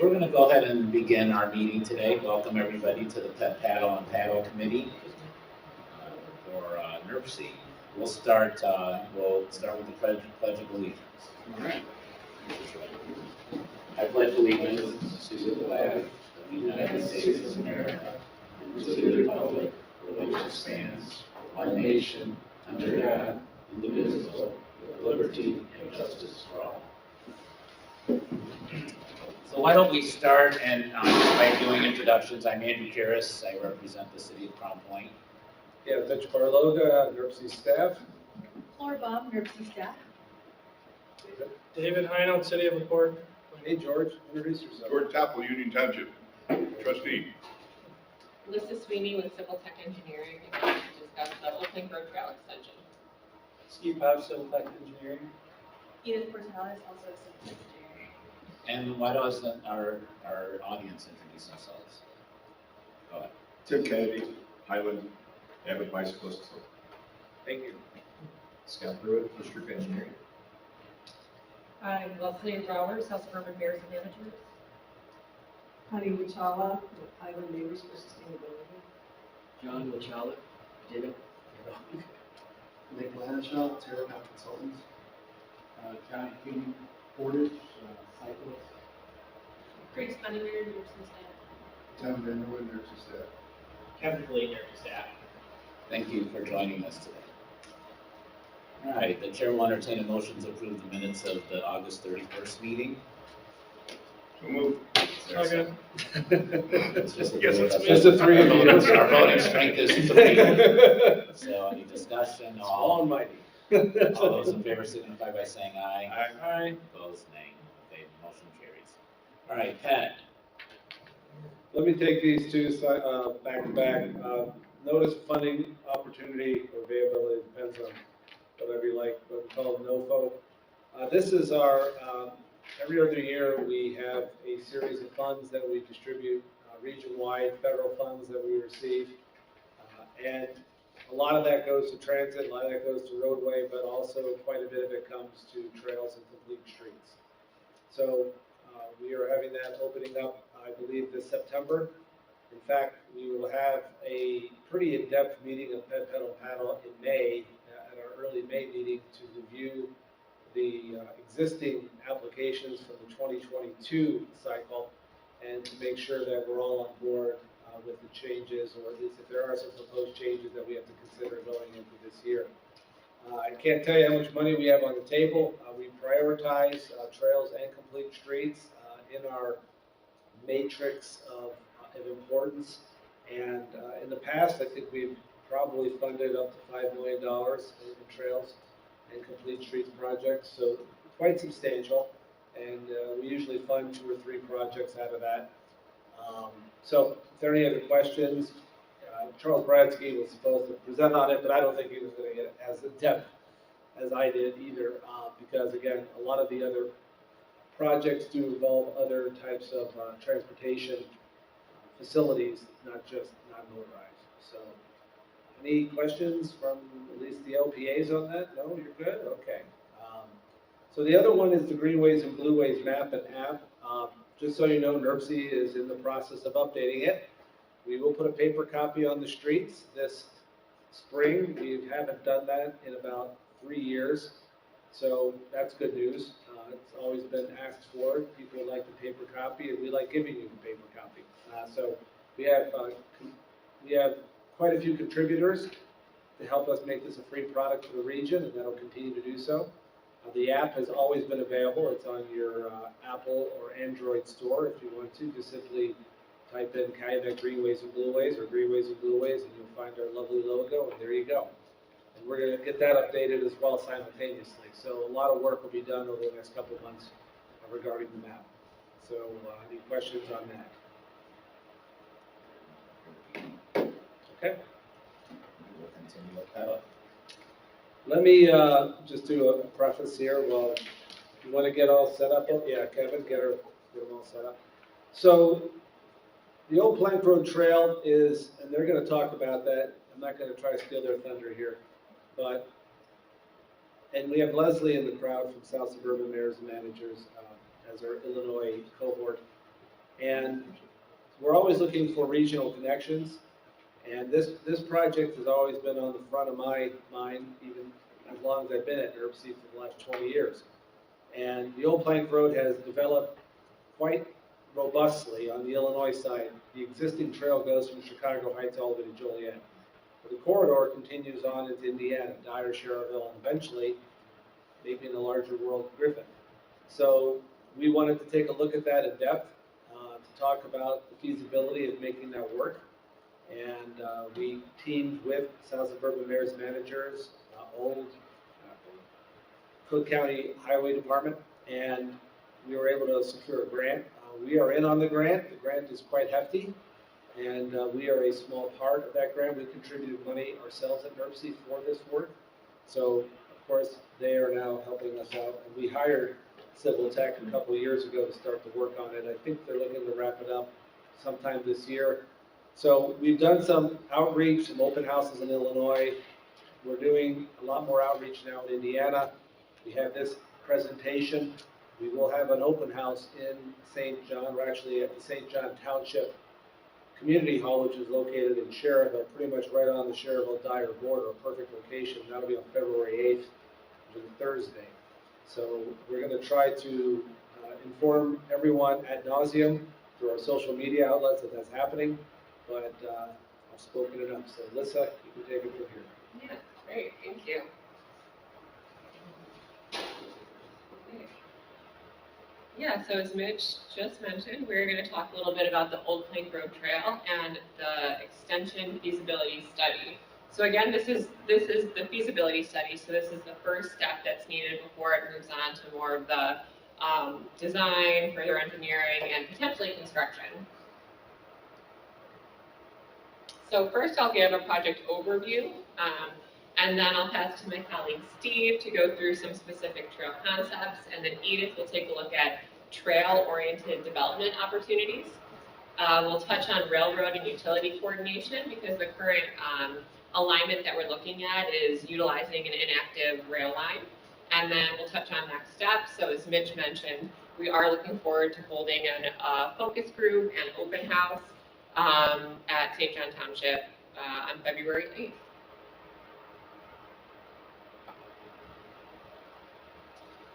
We're going to go ahead and begin our meeting today. Welcome everybody to the Pet Paddle and Paddle Committee for NERC. We'll start with the Pledge of Allegiance. All right. I pledge allegiance to the flag of the United States of America and to the republic for which it stands, one nation, under God, indivisible, with liberty and justice for all. So why don't we start by doing introductions. I'm Andrew Karras. I represent the city of Crown Point. Yeah, Mitch Barloga, NERC staff. Laura Bob, NERC staff. David Heinold, City of LaPorte. Hey, George, introduce yourself. George Tapple, Union Township, trustee. Alyssa Sweeney with Civil Tech Engineering, to discuss the Old Lake Road Trail extension. Steve Bob, Civil Tech Engineering. Edith Portales, also Civil Engineering. And why doesn't our audience introduce themselves? Go ahead. Tim Kennedy, Highland, avid bicyclist. Thank you. Scott Pruitt, District Engineering. I'm Leslie Brower, South Suburban Mayors and Managers. Honey Wichala, with Highland Neighbors for Sustainability. John Wachala, David. Nick Lanishaw, Terrapath Consultants. John King, Portage, Cyclist. Grace Benninger, nursing staff. Tom Vanderwood, nursing staff. Kevin Blade, Nurse Staff. Thank you for joining us today. All right, the chair will entertain a motion to approve the minutes of the August 31st meeting. So moved. Is there a second? It's just the Yes, three of it's us. just the three of you. Our voting strength is 3. So any discussion? Almighty. All those in favor signify by saying aye. Aye. Opposed, nay. Okay, motion carries. All right, Pat. Let me take these two back to back. Notice funding opportunity or availability, depends on whatever you like, what we call NOFO. This is our, every other year we have a series of funds that we distribute, region-wide federal funds that we receive. And a lot of that goes to transit, a lot of that goes to roadway, but also quite a bit of it comes to trails and complete streets. So we are having that opening up, I believe, this September. In fact, we will have a pretty in-depth meeting of Pet Paddle Paddle in May, at our early May meeting, to review the existing applications from the 2022 cycle and to make sure that we're all on board with the changes, or at least if there are some proposed changes that we have to consider going into this year. I can't tell you how much money we have on the table. We prioritize trails and complete streets in our matrix of importance. And in the past, I think we've probably funded up to $5 million in trails and complete streets projects, so quite substantial. And we usually fund 2 or 3 projects out of that. So if there are any other questions, Charles Bradsky was supposed to present on it, but I don't think he was going to get as in-depth as I did either, because again, a lot of the other projects do involve other types of transportation facilities, not just non-motorized. So any questions from at least the LPAs on that? No, you're good? Okay. So the other one is the Greenways and Blueways map and app. Just so you know, NERC is in the process of updating it. We will put a paper copy on the streets this spring. We haven't done that in about 3 years, so that's good news. It's always been asked for. People like the paper copy, and we like giving you the paper copy. So we have quite a few contributors to help us make this a free product for the region, and that'll continue to do so. The app has always been available. It's on your Apple or Android store if you want to. Just simply type in Calumet Greenways and Blueways or Greenways and Blueways, and you'll find our lovely logo, and there you go. And we're going to get that updated as well simultaneously. So a lot of work will be done over the next couple of months regarding the map. So any questions on that? Okay. We'll continue with that. Let me just do a preface here. Well, you want to get all set up? Yeah, Kevin, get them all set up. So the old Plank Road Trail is, and they're going to talk about that. I'm not going to try to steal their thunder here, but, and we have Leslie in the crowd from South Suburban Mayors and Managers as our Illinois cohort. always looking for regional connections. And this project has always been on the front of my mind, even as long as I've been at NERC for the last 20 years. And the Old Plank Road has developed quite robustly on the Illinois side. The existing trail goes from Chicago Heights all the way to Joliet. But the corridor continues on into Indiana, Dyer, Schererville, and eventually, maybe in the larger world, Griffin. So we wanted to take a look at that in depth, to talk about the feasibility of making that work. And we teamed with South Suburban Mayor's managers, Cook County Highway Department, and we were able to secure a grant. We are in on the grant. The grant is quite hefty, and we are a small part of that grant. We contributed money ourselves at NERC for this work. So, of course, they are now helping us out. And we hired Civil Tech a couple of years ago to start to work on it. I think they're looking to wrap it up sometime this year. So we've done some outreach, some open houses in Illinois. We're doing a lot more outreach now in Indiana. We have this presentation. We will have an open house in St. John. We're actually at the St. John Township Community Hall, which is located in Schererville, pretty much right on the Schererville-Dyer border, a perfect location. That'll be on February 8th, which is Thursday. So we're going to try to inform everyone ad nauseum through our social media outlets that that's happening. But I've spoken enough. So, Alyssa, you can take it from here. Yeah, great, thank you. Yeah, so as Mitch just mentioned, we're going to talk a little bit about the Old Plank Road Trail and the extension feasibility study. So again, this is the feasibility study. So this is the first step that's needed before it moves on to more of the design, further engineering, and potentially construction. So first I'll give a project overview, and then I'll pass to my colleague Steve to go through some specific trail concepts, and then Edith will take a look at trail-oriented development opportunities. We'll touch on railroad and utility coordination because the current alignment that we're looking at is utilizing an inactive rail line. And then we'll touch on next steps. So as Mitch mentioned, we are looking forward to holding a focus group and open house at St. John Township on February 8th.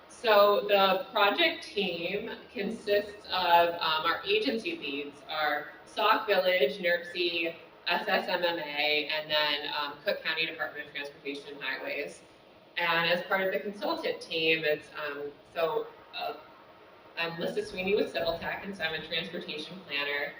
So the project team consists of our agency leads are Sauk Village, NERC, SSMMA, and then Cook County Department of Transportation and Highways. And as part of the consultant team, it's I'm Lissa Sweeney with Civil Tech, and so I'm a transportation planner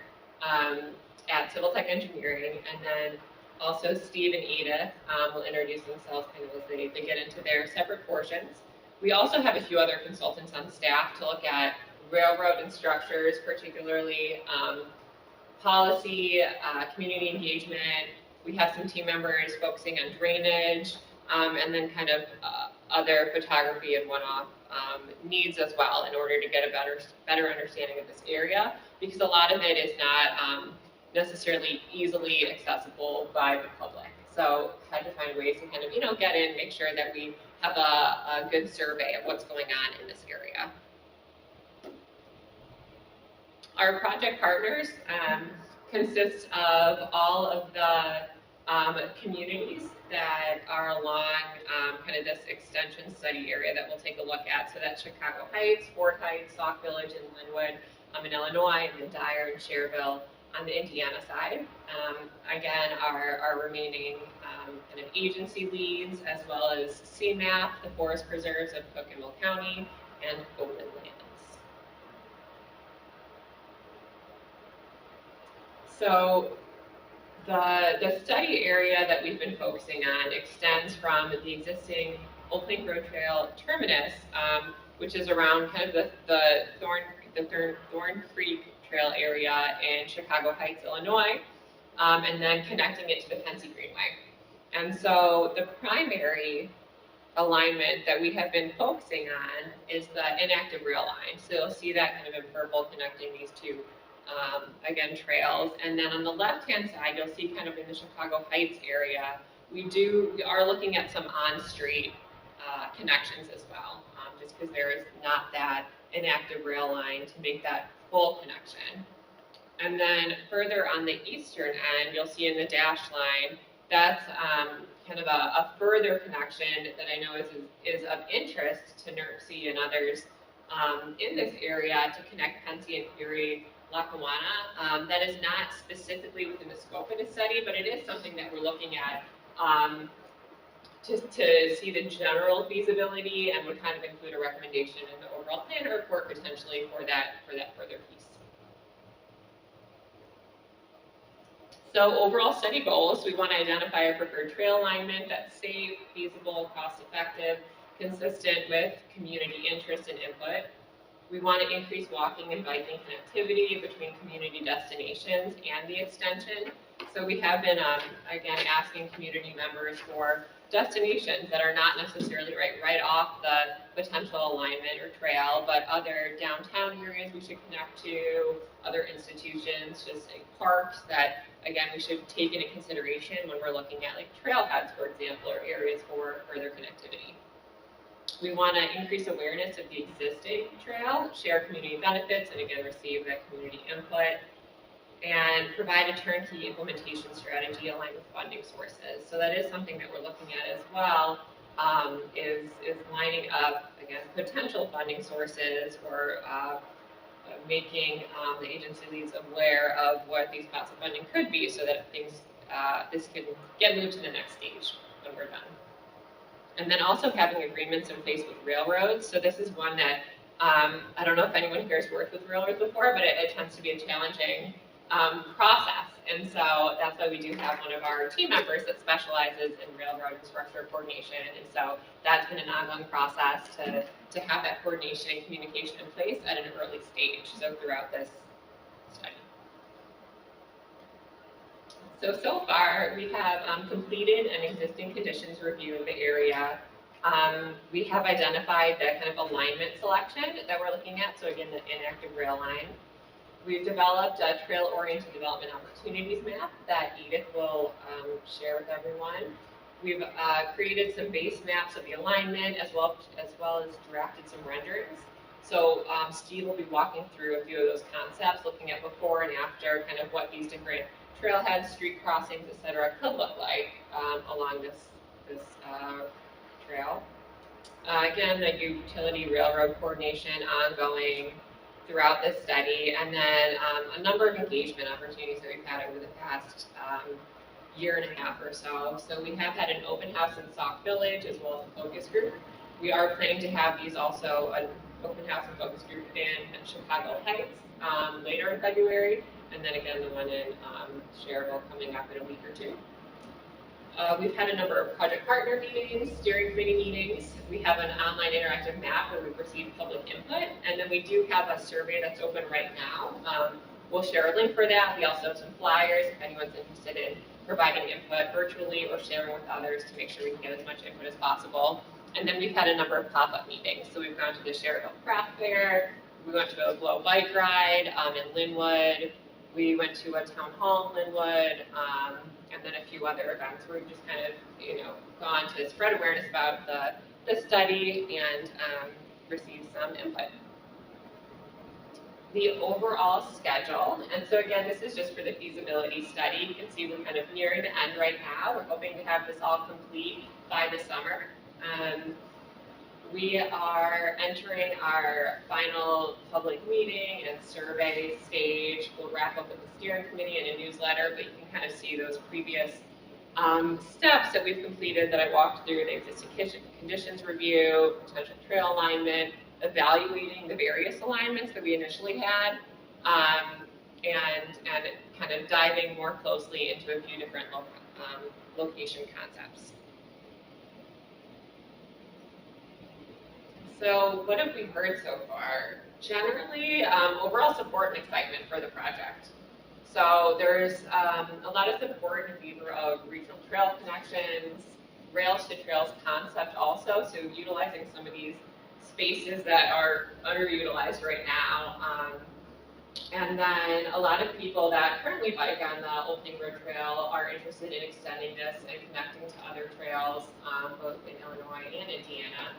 at Civil Tech Engineering, and then also Steve and Edith will introduce themselves kind of as they get into their separate portions. We also have a few other consultants on staff to look at railroad and structures, particularly policy, community engagement. We have some team members focusing on drainage, and then kind of other photography and one-off needs as well in order to get a better understanding of this area, because a lot of it is not necessarily easily accessible by the public. So had to find ways to kind of, get in, make sure that we have a good survey of what's going on in this area. Our project partners consist of all of the communities that are along kind of this extension study area that we'll take a look at. So that's Chicago Heights, Fort Heights, Sauk Village, and Linwood in Illinois, and then Dyer and Schererville on the Indiana side. Again, our remaining kind of agency leads, as well as CMAP, the Forest Preserves of Cook and Will County, and Open Lands. So the study area that we've been focusing on extends from the existing Old Plank Road Trail terminus, which is around kind of the Thorn Creek Trail area in Chicago Heights, Illinois, and then connecting it to the Pensy Greenway. And so the primary alignment that we have been focusing on is the inactive rail line. So you'll see that kind of in purple connecting these two, again, trails. And then on the left-hand side, you'll see kind of in the Chicago Heights area, we are looking at some on-street connections as well, just because there is not that inactive rail line to make that full connection. And And then further on the eastern end, you'll see in the dash line, that's kind of a further connection that I know is of interest to NERC and others in this area to connect Pensy and Erie, Lackawanna. That is not specifically within the scope of the study, but it is something that we're looking at just to see the general feasibility and would kind of include a recommendation in the overall plan report potentially for that further piece. So overall study goals, we want to identify a preferred trail alignment that's safe, feasible, cost-effective, consistent with community interest and input. We want to increase walking and biking connectivity between community destinations and the extension. So we have been, again, asking community members for destinations that are not necessarily right off the potential alignment or trail, but other downtown areas we should connect to, other institutions, just like parks that, again, we should take into consideration when we're looking at like trailheads, for example, or areas for further connectivity. We want to increase awareness of the existing trail, share community benefits, and again, receive that community input, and provide a turnkey implementation strategy aligned with funding sources. So that is something that we're looking at as well, is lining up, again, potential funding sources or making the agency leads aware of what these pots of funding could be so that things, this can get moved to the next stage when we're done. And then also having agreements in place with railroads. So this is one that, I don't know if anyone here has worked with railroads before, but it tends to be a challenging process. And so that's why we do have one of our team members that specializes in railroad infrastructure coordination. And so that's been an ongoing process to have that coordination and communication in place at an early stage, so throughout this study. So far, we have completed an existing conditions review of the area. We have identified the kind of alignment selection that we're looking at, so again, the inactive rail line. We've developed a trail-oriented development opportunities map that Edith will share with everyone. We've created some base maps of the alignment as well as drafted some renderings. So Steve will be walking through a few of those concepts, looking at before and after, kind of what these different trailheads, street crossings, et cetera, could look like along this trail. Again, the utility railroad coordination ongoing throughout this study, and then a number of engagement opportunities that we've had over the past year and a half or so. So we have had an open house in Sauk Village as well as a focus group. We are planning to have these also, an open house and focus group in Chicago Heights later in February, and then again the one in Cherville coming up in a week or two. We've had a number of project partner meetings, steering committee meetings. We have an online interactive map where we've received public input, and then we do have a survey that's open right now. We'll share a link for that. We also have some flyers if anyone's interested in providing input virtually or sharing with others to make sure we can get as much input as possible. And then we've had a number of pop-up meetings. So we've gone to the Cherville Craft Fair, we went to a Glow bike ride in Linwood, we went to a town hall in Linwood, and then a few other events where we've just kind of, gone to spread awareness about the study and receive some input. The overall schedule, and so again, this is just for the feasibility study. You can see we're kind of nearing the end right now. We're hoping to have this all complete by the summer. We are entering our final public meeting and survey stage. We'll wrap up with the steering committee and a newsletter, but you can kind of see those previous steps that we've completed that I walked through: the existing conditions review, potential trail alignment, evaluating the various alignments that we initially had, and kind of diving more closely into a few different location concepts. So what have we heard so far? Generally, overall support and excitement for the project. So there's a lot of support in favor of regional trail connections, rails to trails concept also, so utilizing some of these spaces that are underutilized right now. And then a lot of people that currently bike on the Old King Road Trail are interested in extending this and connecting to other trails, both in Illinois and Indiana.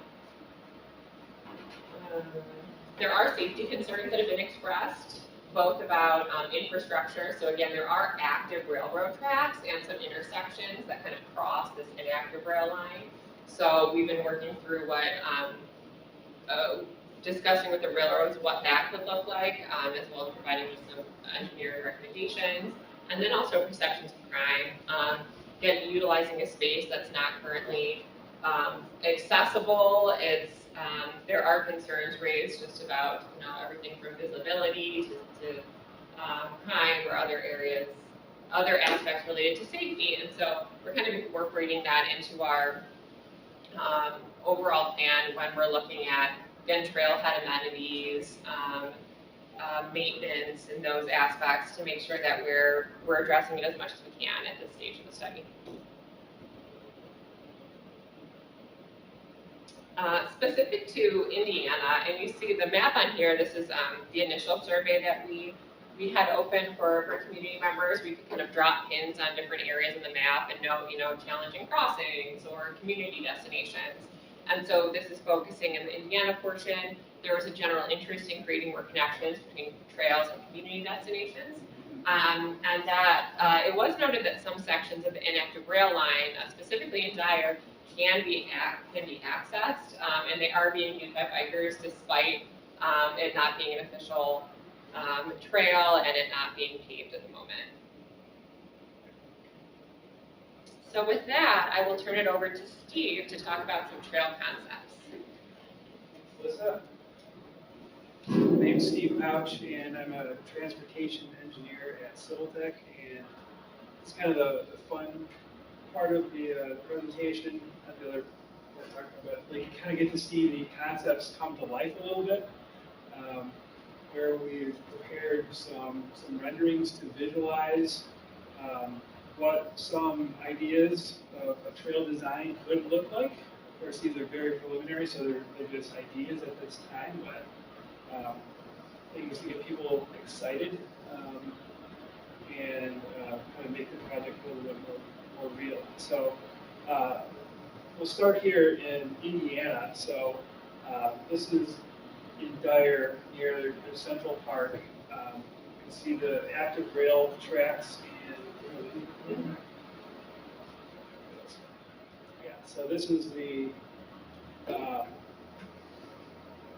There are safety concerns that have been expressed. both about infrastructure. So again, there are active railroad tracks and some intersections that kind of cross this inactive rail line. So we've been working through what, discussing with the railroads what that could look like, as well as providing just some engineering recommendations. And then also perceptions of crime. Again, utilizing a space that's not currently accessible. There are concerns raised just about everything from visibility to crime or other areas, other aspects related to safety. And so we're kind of incorporating that into our overall plan when we're looking at, again, trailhead amenities, maintenance, and those aspects to make sure that we're addressing it as much as we can at this stage of the study. Specific to Indiana, and you see the map on here, this is the initial survey that we had open for community members. We could kind of drop pins on different areas in the map and note, challenging crossings or community destinations. And so this is focusing in the Indiana portion. There was a general interest in creating more connections between trails and community destinations. And that it was noted that some sections of the inactive rail line, specifically in Dyer, can be accessed, and they are being used by bikers despite it not being an official trail and it not being paved at the moment. So with that, I will turn it over to Steve to talk about some trail concepts. What's up? My name's Steve Pouch, and I'm a transportation engineer at Civil Tech, and it's kind of the fun part of the presentation. The other we're talking about, you kind of get to see the concepts come to life a little bit, where we've prepared some renderings to visualize what some ideas of a trail design could look like. Of course, these are very preliminary, so they're just ideas at this time, but things to get people excited and kind of make the project a little bit more real. So we'll start here in Indiana. So this is in Dyer near the Central Park. You can see the active rail tracks and so this is the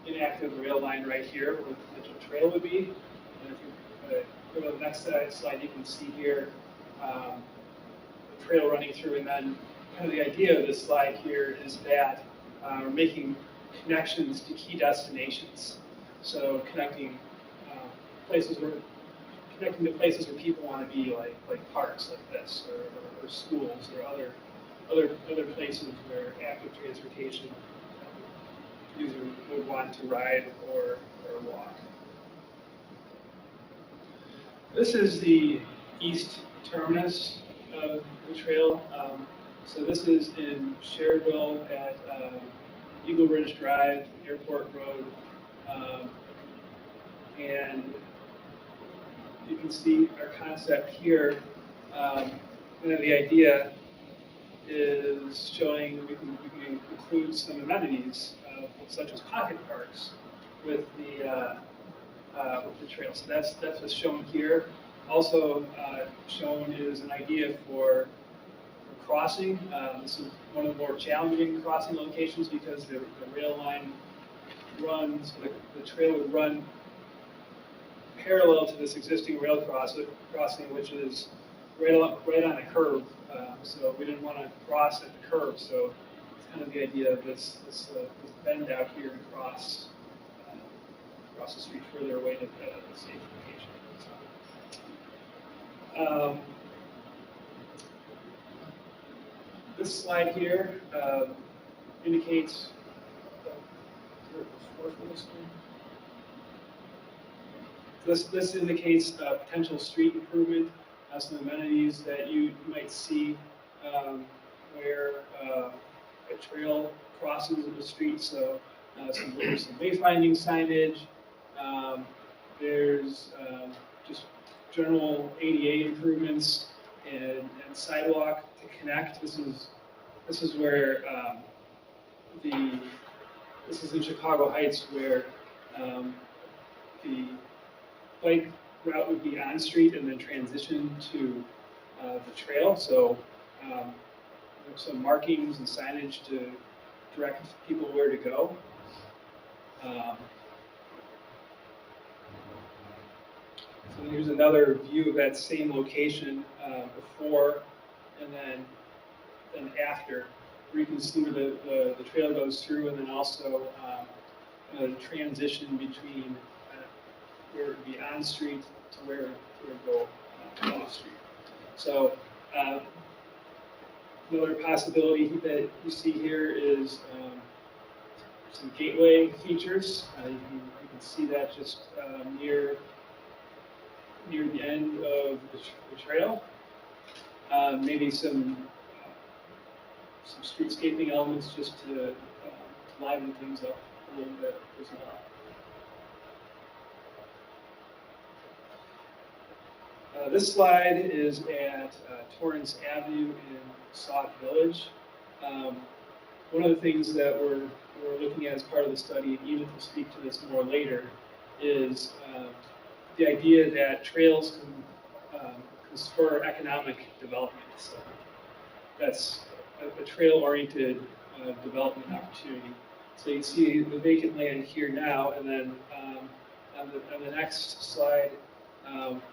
inactive rail line right here where the potential trail would be. And if you go to the next slide, you can see here the trail running through, and then kind of the idea of this slide here is that we're making connections to key destinations. So connecting to places where people want to be, like parks like this, or schools, or other places where active transportation user would want to ride or walk. This is the east terminus of the trail. So this is in Schererville at Eagle Ridge Drive, Airport Road, and you can see our concept here. The idea is showing we can include some amenities such as pocket parks with the trail. So that's what's shown here. Also shown is an idea for crossing. This is one of the more challenging crossing locations because the rail line runs, the trail would run parallel to this existing rail crossing, which is right on a curve. So we didn't want to cross at the curve. So it's kind of the idea of this bend out here and cross the street further away to the safe location. This slide here indicates. This indicates potential street improvement, some amenities that you might see where a trail crosses the street. So some wayfinding signage. There's just general ADA improvements and sidewalk to connect. This is where this is in Chicago Heights, where the bike route would be on street and then transition to the trail. So there's some markings and signage to direct people where to go. So here's another view of that same location before and then after, where you can see where the trail goes through, and then also the transition between where it would be on street to where it would go off street. So another possibility that you see here is some gateway features. You can see that just near the end of the trail. Maybe some streetscaping elements just to liven things up a little bit as well. This slide is at Torrance Avenue in Sauk Village. One of the things that we're looking at as part of the study, and Edith will speak to this more later, is the idea that trails can spur economic development. So that's a trail-oriented development opportunity. So you see the vacant land here now, and then on the next slide,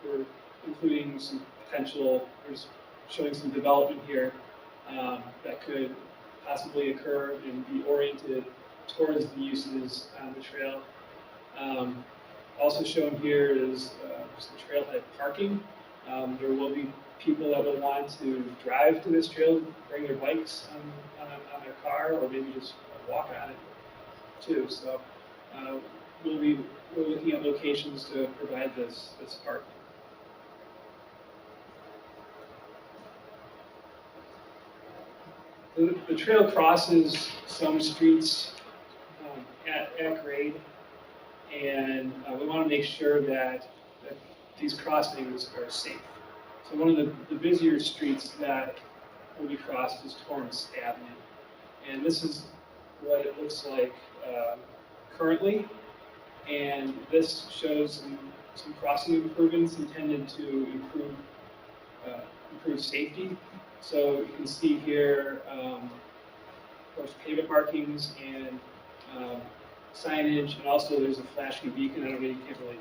we're including some potential, we're showing some development here that could possibly occur and be oriented towards the uses on the trail. Also shown here is some trailhead parking. There will be people that will want to drive to this trail, bring their bikes on their car, or maybe just walk on it too. So we're looking at locations to provide this parking. The trail crosses some streets at grade, and we want to make sure that these crossings are safe. So one of the busier streets that will be crossed is Torrance Avenue, and this is what it looks like currently. And this shows some crossing improvements intended to improve safety. So you can see here, of course, pavement markings and signage, and also there's a flashing beacon. I don't know, you can't really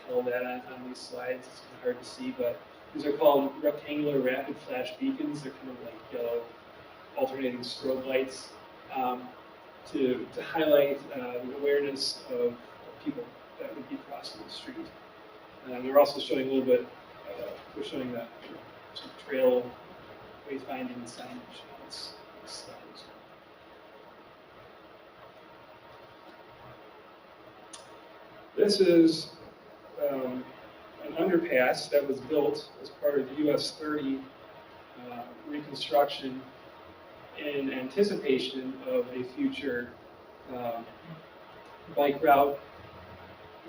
tell that on these slides. It's kind of hard to see, but these are called rectangular rapid flash beacons. They're kind of like yellow alternating strobe lights to highlight the awareness of people that would be crossing the street. And we're also showing a little bit, we're showing that some trail wayfinding signage on this slide. This is an underpass that was built as part of the US 30 reconstruction in anticipation of a future bike route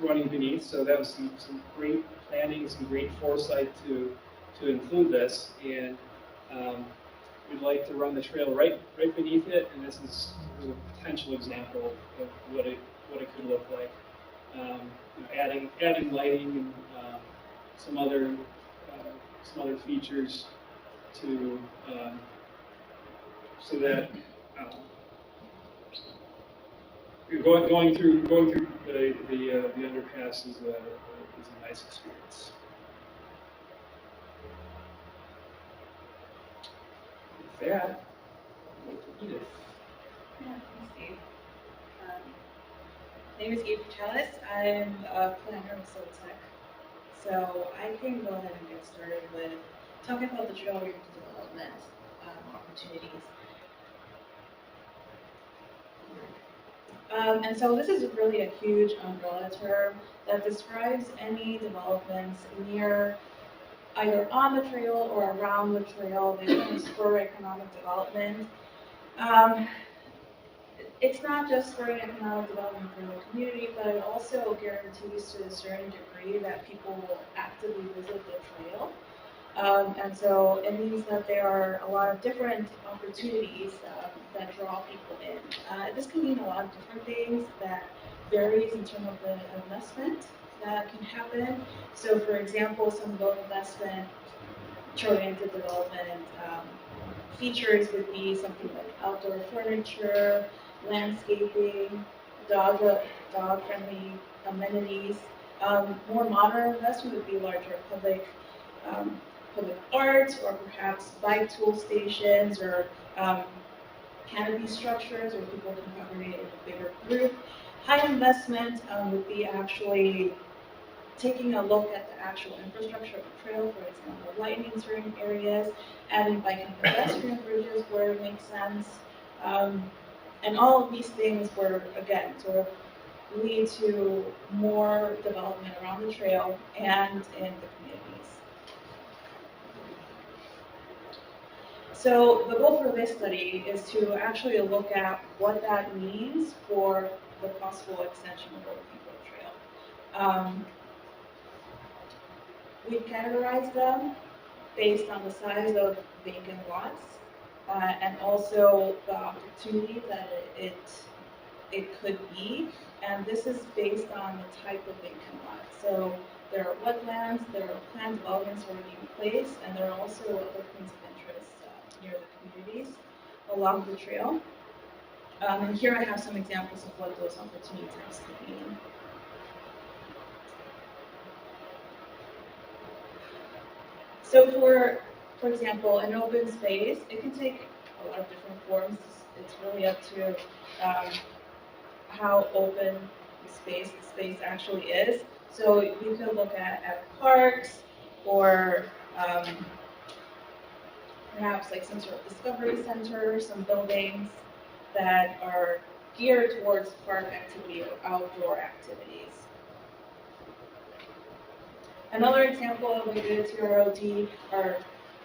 running beneath. So that was some great planning, some great foresight to include this, and we'd like to run the trail right beneath it, and this is a potential example of what it could look like. Adding lighting and some other features to so that going through the underpass is a nice experience. With that, Edith. Yeah, thanks, Steve. My name is Eve Chalice. I'm a planner with Soltech. So I can go ahead and get started with talking about the trail-oriented development opportunities. And so this is really a huge umbrella term that describes any developments near either on the trail or around the trail that can spur economic development. It's not just spurring economic development for the community, but it also guarantees to a certain degree that people will actively visit the trail. And so it means that there are a lot of different opportunities that draw people in. This can mean a lot of different things that varies in terms of the investment that can happen. So for example, some low investment, oriented development features would be something like outdoor furniture, landscaping, dog-friendly amenities. More modern investment would be larger public art, or perhaps bike tool stations, or canopy structures where people can congregate in a bigger group. High investment would be actually taking a look at the actual infrastructure of the trail, for example, lightening certain areas, adding bike and pedestrian bridges where it makes sense. And all of these things were, again, sort of lead to more development around the trail and in the communities. So the goal for this study is to actually look at what that means for the possible extension of Old Depot Trail. We've categorized them based on the size of vacant lots and also the opportunity that it could be. And this is based on the type of vacant lot. So there are wetlands, there are planned developments already in place, and there are also other points of interest near the communities along the trail. And here I have some examples of what those opportunity types could mean. So for example, an open space, it can take a lot of different forms. It's really up to how open the space actually is. So you could look at parks, or perhaps like some sort of discovery center, some buildings that are geared towards park activity or outdoor activities. Another example of a good TROD are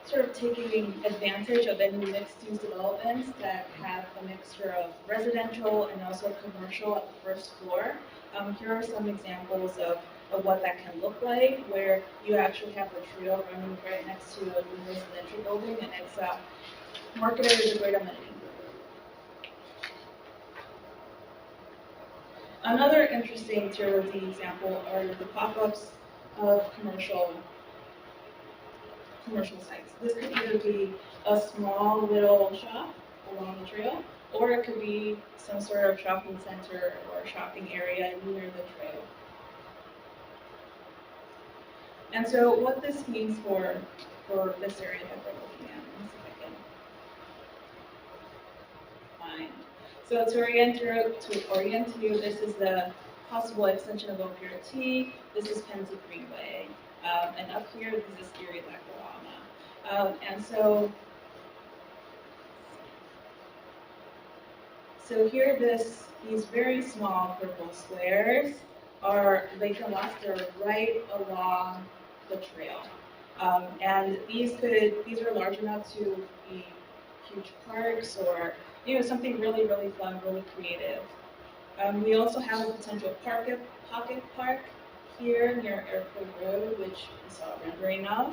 sort of taking advantage of any mixed-use developments that have a mixture of residential and also commercial at the first floor. Here are some examples of what that can look like, where you actually have the trail running right next to a new residential building, and it's marketed as a great amenity. Another interesting TROD example are the pop-ups of commercial sites. This could either be a small little shop along the trail, or it could be some sort of shopping center or shopping area near the trail. And so what this means for this area that we're looking at, let me see if I can find. So to orient you, this is the possible extension of OPRT. This is Pennsy Greenway. And up here, this is Erie Lackawanna. And so here, these very small purple squares are vacant lots that are right along the trail. And these are large enough to be huge parks, or something really, really fun, really creative. We also have a potential pocket park here near Airport Road, which we saw a rendering of.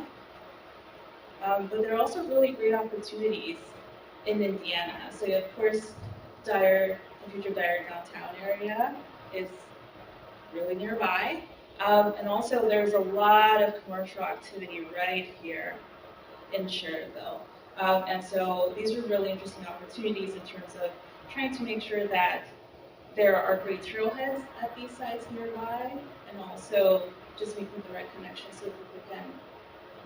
But there are also really great opportunities in Indiana. So of course, the future Dyer downtown area is really nearby. And also there's a lot of commercial activity right here in Cherville. And so these are really interesting opportunities in terms of trying to make sure that there are great trailheads at these sites nearby, and also just making the right connections so people can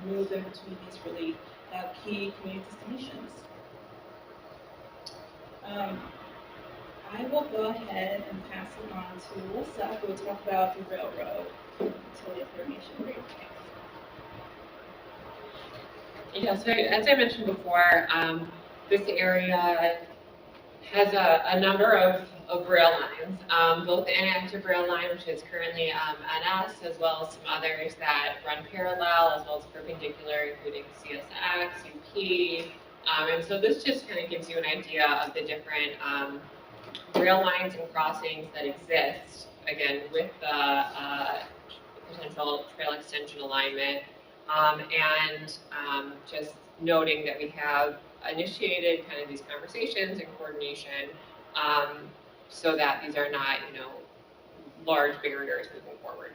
move in between these really key community destinations. I will go ahead and pass it on to Melissa, who will talk about the railroad utility information briefing. Yeah, so as I mentioned before, this area has a number of rail lines, both the inactive rail line, which is currently NS, as well as some others that run parallel, as well as perpendicular, including CSX, UP. And so this just kind of gives you an idea of the different rail lines and crossings that exist, again, with the potential trail extension alignment. And just noting that we have initiated kind of these conversations and coordination so that these are not, large barriers moving forward.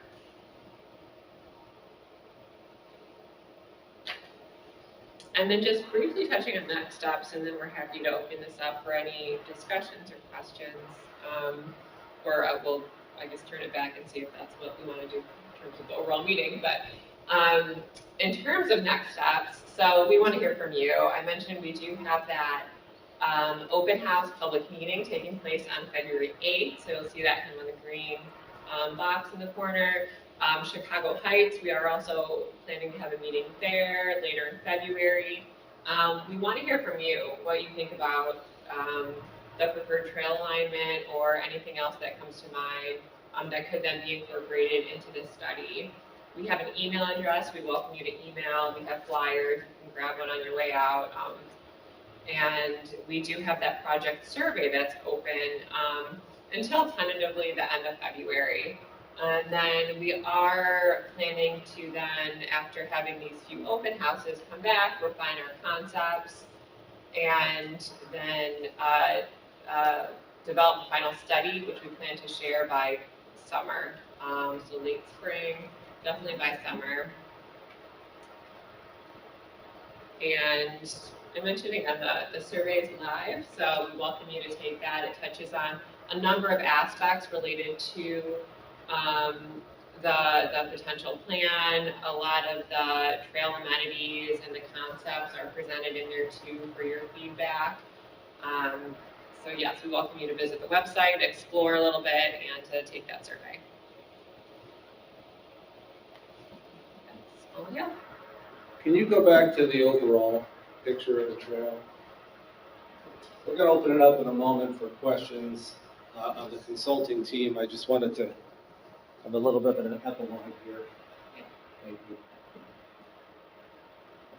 And then just briefly touching on next steps, and then we're happy to open this up for any discussions or questions. Or we'll, I guess, turn it back and see if that's what we want to do in terms of the overall meeting. But in terms of next steps, so we want to hear from you. I mentioned we do have that open house public meeting taking place on February 8th. So you'll see that kind of on the green box in the corner. Chicago Heights, we are also planning to have a meeting there later in February. We want to hear from you, what you think about the preferred trail alignment or anything else that comes to mind that could then be incorporated into this study. We have an email address. We welcome you to email. We have flyers. You can grab one on your way out. And we do have that project survey that's open until tentatively the end of February. And then we are planning to then, after having these few open houses, come back, refine our concepts, and then develop a final study, which we plan to share by summer. So late spring, definitely by summer. And I mentioned again, the survey is live, so we welcome you to take that. It touches on a number of aspects related to the potential plan. A lot of the trail amenities and the concepts are presented in there too for your feedback. So yes, we welcome you to visit the website, explore a little bit, and to take that survey. That's all we have. Can you go back to the overall picture of the trail? We're going to open it up in a moment for questions of the consulting team. I just wanted to have a little bit of an epilogue here. Thank you.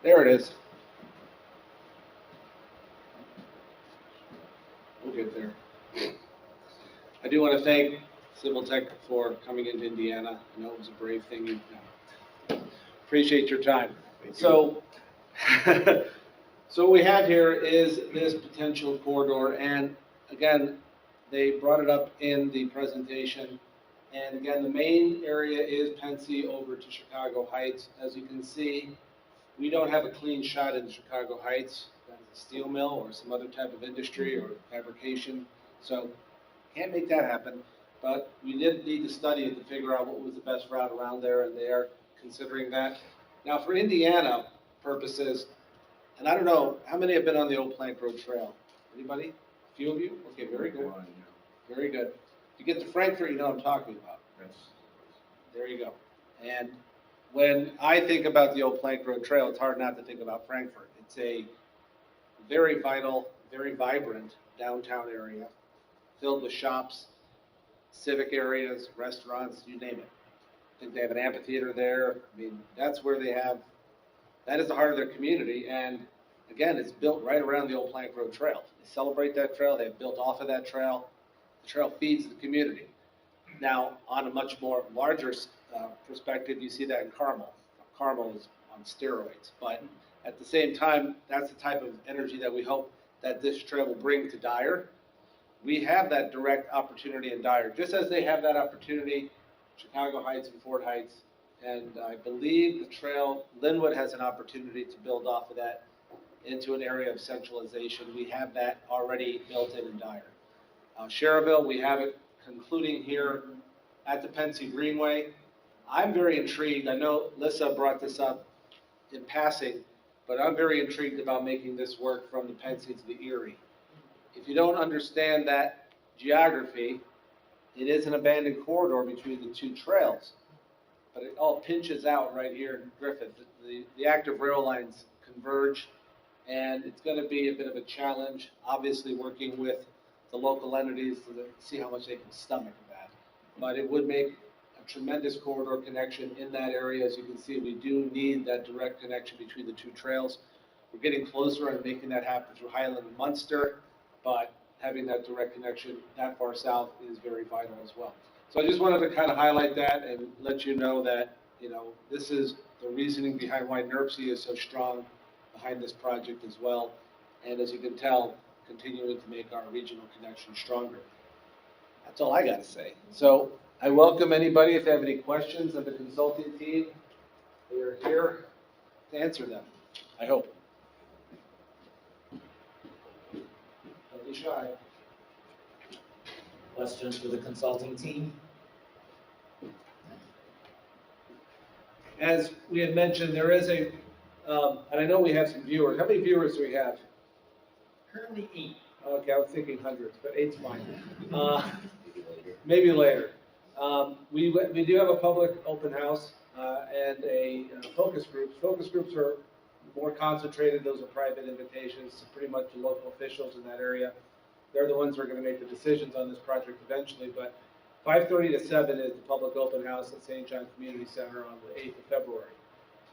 There it is. We'll get there. I do want to thank Civil Tech for coming into Indiana. I know it was a brave thing you've done. Appreciate your time. So, so what we have here is this potential corridor, and again, they brought it up in the presentation. And again, the main area is Pensy over to Chicago Heights. As you can see, we don't have a clean shot in Chicago Heights. That's a steel mill or some other type of industry or fabrication. So can't make that happen. But we did need to study it to figure out what was the best route around there, and they are considering that. Now for Indiana purposes, and I don't know, how many have been on the old Plank Road Trail? Anybody? A few of you? Okay, very good. Very good. If you get to Frankfort, you know what I'm talking about. Yes. There you go. And when I think about the old Plank Road Trail, it's hard not to think about Frankfort. It's a very vital, very vibrant downtown area filled with shops, civic areas, restaurants, you name it. I think they have an amphitheater there. I mean, that's where they have, that is the heart of their community. And again, it's built right around the old Plank Road Trail. They celebrate that trail. They've built off of that trail. The trail feeds the community. Now, on a much more larger perspective, you see that in Carmel. Carmel is on steroids. But at the same time, that's the type of energy that we hope that this trail will bring to Dyer. We have that direct opportunity in Dyer, just as they have that opportunity Chicago Heights and Fort Heights, and I believe the trail, Linwood has an opportunity to build off of that into an area of centralization. We have that already built in Dyer. Cherville, we have it concluding here at the Pensy Greenway. I'm very intrigued. I know Lissa brought this up in passing, but I'm very intrigued about making this work from the Pensy to the Erie. If you don't understand that geography, it is an abandoned corridor between the two trails, but it all pinches out right here in Griffith. The active rail lines converge, and it's going to be a bit of a challenge, obviously working with the local entities to see how much they can stomach that. But it would make a tremendous corridor connection in that area. As you can see, we do need that direct connection between the two trails. We're getting closer and making that happen through Highland and Munster, but having that direct connection that far south is very vital as well. So I just wanted to kind of highlight that and let you know that, you know, this is the reasoning behind why NERC is so strong behind this project as well. And as you can tell, continuing to make our regional connection stronger. That's all I got to say. So I welcome anybody, if they have any questions of the consulting team, they are here to answer them, I hope. be shy. Questions for the consulting team? As we had mentioned, there is a, and I know we have some viewers. How many viewers do we have? Currently 8. Okay, I was thinking hundreds, but 8's fine. Maybe later. We do have a public open house and a focus groups. Focus groups are more concentrated. Those are private invitations to pretty much the local officials in that area. They're the ones who are going to make the decisions on this project eventually, but 5:30 to 7 is the public open house at St. John Community Center on the 8th of February.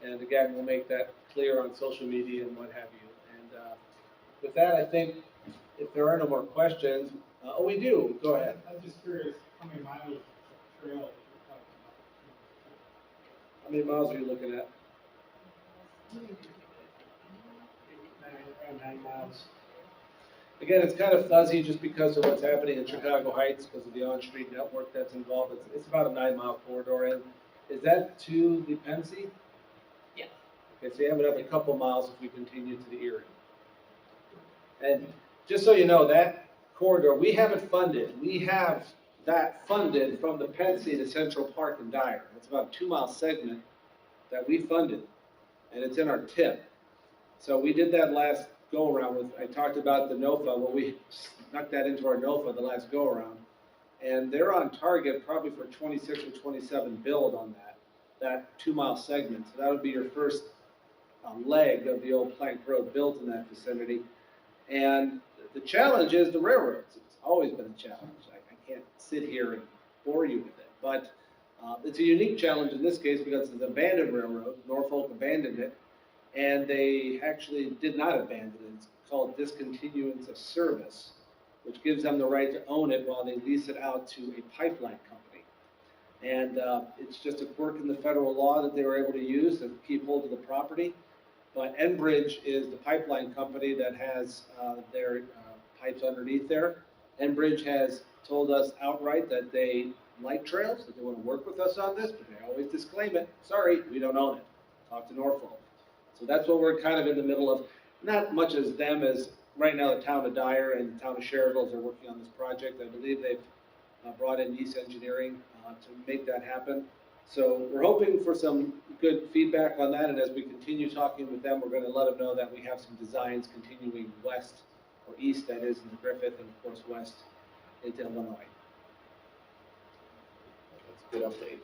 And again, we'll make that clear on social media and what have you. And with that, I think if there are no more questions, oh, we do. Go ahead. I'm just curious, how many miles of trail you're talking How many miles are you looking at? about? Around 9 miles. Again, it's kind of fuzzy just because of what's happening in Chicago Heights, because of the on-street network that's involved. It's about a 9-mile corridor. And is that to the Pensy? Yeah. Okay, so you have another couple miles if we continue to the Erie. And just so you know, that corridor, we have it funded. We have that funded from the Pensy to Central Park and Dyer. That's about a 2-mile segment that we funded, and it's in our TIP. So we did that last go-around with, I talked about the NOFA, well, we snuck that into our NOFA the last go-around, and they're on target probably for 26 or 27 build on that 2-mile segment. So that would be your first leg of the old Plank Road built in that vicinity. And the challenge is the railroads. It's always been a challenge. I can't sit here and bore you with it, but it's a unique challenge in this case because it's an abandoned railroad. Norfolk abandoned it, and they actually did not abandon it. It's called discontinuance of service, which gives them the right to own it while they lease it out to a pipeline company. And it's just a quirk in the federal law that they were able to use to keep hold of the property. But Enbridge is the pipeline company that has their pipes underneath there. Enbridge has told us outright that they like trails, that they want to work with us on this, but they always disclaim it. Sorry, we don't own it. Talk to Norfolk. So that's what we're kind of in the middle of. Not much as them as right now the town of Dyer and the town of Cherville are working on this project. I believe they've brought in East Engineering to make that happen. So we're hoping for some good feedback on that, and as we continue talking with them, we're going to let them know that we have some designs continuing west or east, that is, in Griffith, and of course west into Illinois. That's a good update.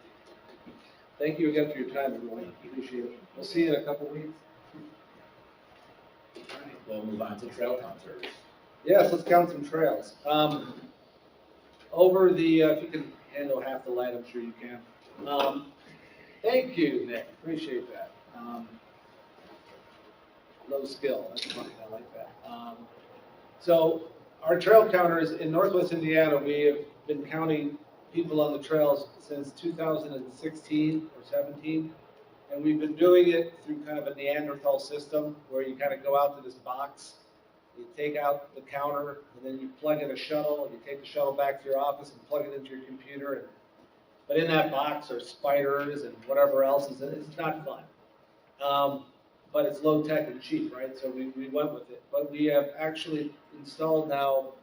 Thank you again for your time, everyone. Appreciate it. We'll see you in a couple weeks. All right, we'll move on to trail counters. Yes, let's count some trails. Over the, if you can handle half the light, I'm sure you can. Thank you, Nick. Appreciate that. Low skill. That's funny. I like that. So our trail counters in Northwest Indiana, we have been counting people on the trails since 2016 or 17, and we've been doing it through kind of a Neanderthal system where you kind of go out to this box, you take out the counter, and then you plug in a shuttle, and you take the shuttle back to your office and plug it into your computer. But in that box are spiders and whatever else is in it. It's not fun. But it's low tech and cheap, right? So we went with it. But we have actually installed now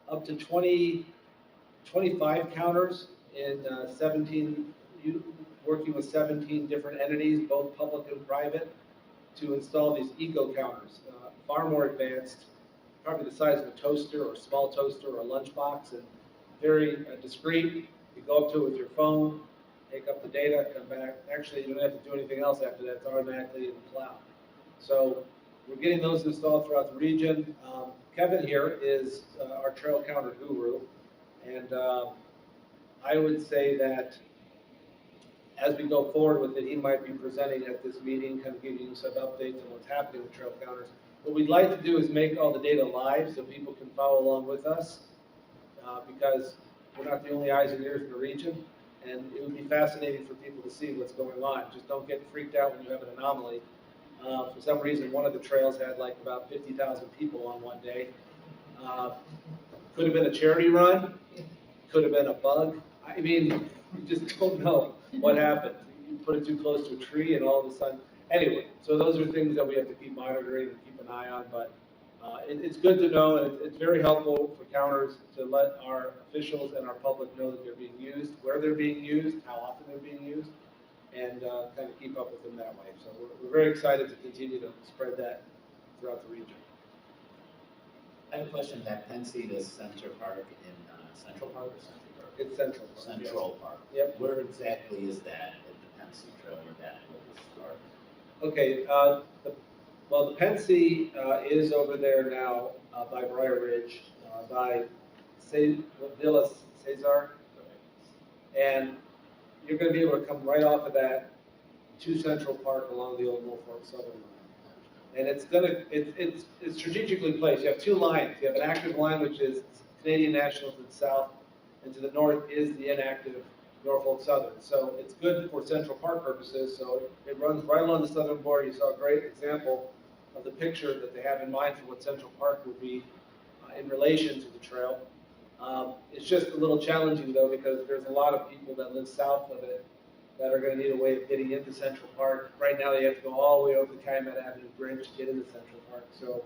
up to 25 counters in 17, working with 17 different entities, both public and private, to install these eco counters. Far more advanced, probably the size of a toaster or a small toaster or a lunchbox, and very discreet. You go up to it with your phone, take up the data, come back. Actually, you don't have to do anything else after that. It's automatically in the cloud. So we're getting those installed throughout the region. Kevin here is our trail counter guru, and I would say that as we go forward with it, he might be presenting at this meeting, kind of giving you some updates on what's happening with trail counters. What we'd like to do is make all the data live so people can follow along with us, because we're not the only eyes and ears in the region, and it would be fascinating for people to see what's going on. Just don't get freaked out when you have an anomaly. For some reason, one of the trails had like about 50,000 people on one day. Could have been a charity run, could have been a bug. I mean, you just don't know what happened. You put it too close to a tree and all of a sudden, anyway, so those are things that we have to keep monitoring and keep an eye on, but It's good to know, and it's very helpful for counters to let our officials and our public know that they're being used, where they're being used, how often they're being used, and kind of keep up with them that way. So we're very excited to continue to spread that throughout the region. I have a question. That Pensy, the Center Park in Central Park or Central Park? It's Central Park. Central Park. Yep. Where exactly is that at the Pensy Trail where that will start? Okay, well, the Pensy is over there now by Briar Ridge, by Villa Cesar. And you're going to be able to come right off of that to Central Park along the old Norfolk Southern line. And it's strategically placed. You have two lines. You have an active line, which is Canadian National to the south, and to the north is the inactive Norfolk Southern. So it's good for Central Park purposes. So it runs right along the southern border. You saw a great example of the picture that they have in mind for what Central Park would be in relation to the trail. It's just a little challenging though, because there's a lot of people that live south of it that are going to need a way of getting into Central Park. Right now, they have to go all the way over the Calumet Avenue Bridge to get into Central Park. So